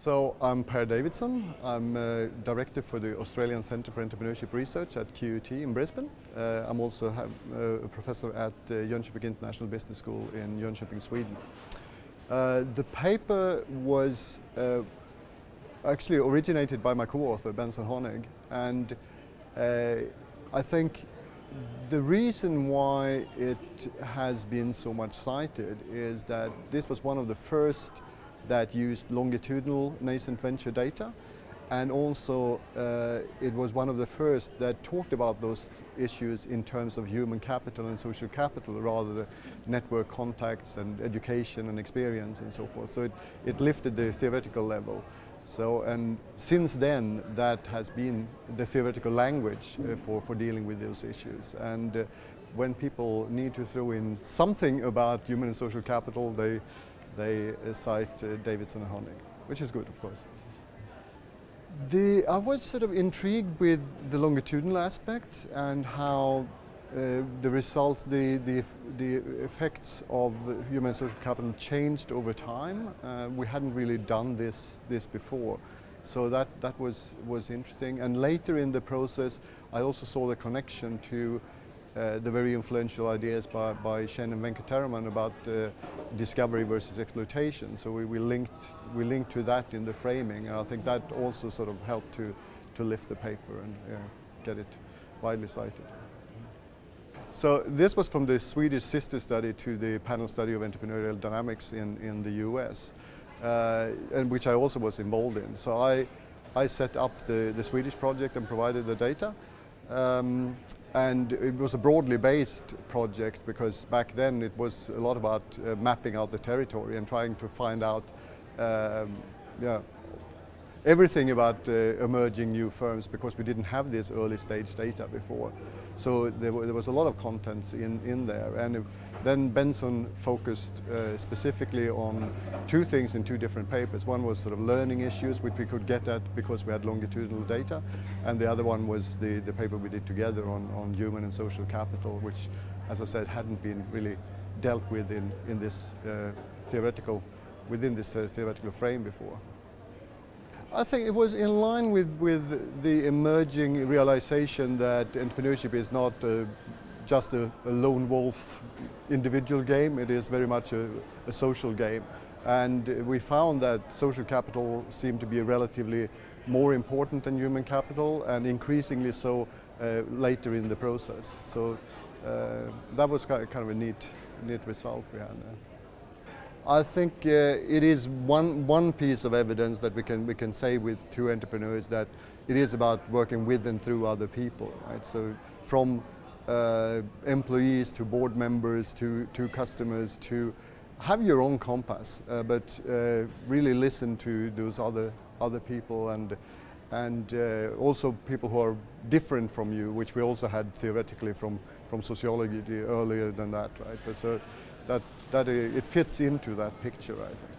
So I'm Per Davidsson. I'm Director for the Australian Centre for Entrepreneurship Research at QUT in Brisbane. I'm also a professor at Jönköping International Business School in Jönköping, Sweden. The paper was actually originated by my co-author, Benson Honig, and I think the reason why it has been so much cited is that this was one of the first that used longitudinal nascent venture data, and also it was one of the first that talked about those issues in terms of human capital and social capital rather than network contacts and education and experience and so forth. So it lifted the theoretical level. So, and since then that has been the theoretical language for dealing with those issues. And when people need to throw in something about human and social capital, they cite Davidsson and Honig, which is good, of course. I was sort of intrigued with the longitudinal aspect and how the results, the effects of human and social capital changed over time. We hadn't really done this before, so that was interesting. And later in the process, I also saw the connection to the very influential ideas by Shen and Venkataraman about discovery versus exploitation. So we linked to that in the framing, and I think that also sort of helped to lift the paper and get it widely cited. So this was from the Swedish sister study to the panel study of entrepreneurial dynamics in the US, and which I also was involved in. So I set up the Swedish project and provided the data. And it was a broadly based project because back then it was a lot about mapping out the territory and trying to find out everything about emerging new firms, because we didn't have this early stage data before. So there was a lot of contents in there. And then Benson focused specifically on two things in two different papers. One was sort of learning issues, which we could get at because we had longitudinal data. And the other one was the paper we did together on human and social capital, which, as I said, hadn't been really dealt with in this within this theoretical frame before. I think it was in line with the emerging realization that entrepreneurship is not just a lone wolf individual game. It is very much a social game. And we found that social capital seemed to be relatively more important than human capital, and increasingly so later in the process. So that was kind of a neat result we had there. I think it is one piece of evidence that we can say with two entrepreneurs that it is about working with and through other people, right? So from employees to board members to customers, to have your own compass, but really listen to those other people and also people who are different from you, which we also had theoretically from sociology earlier than that, right? But so that it fits into that picture, I think.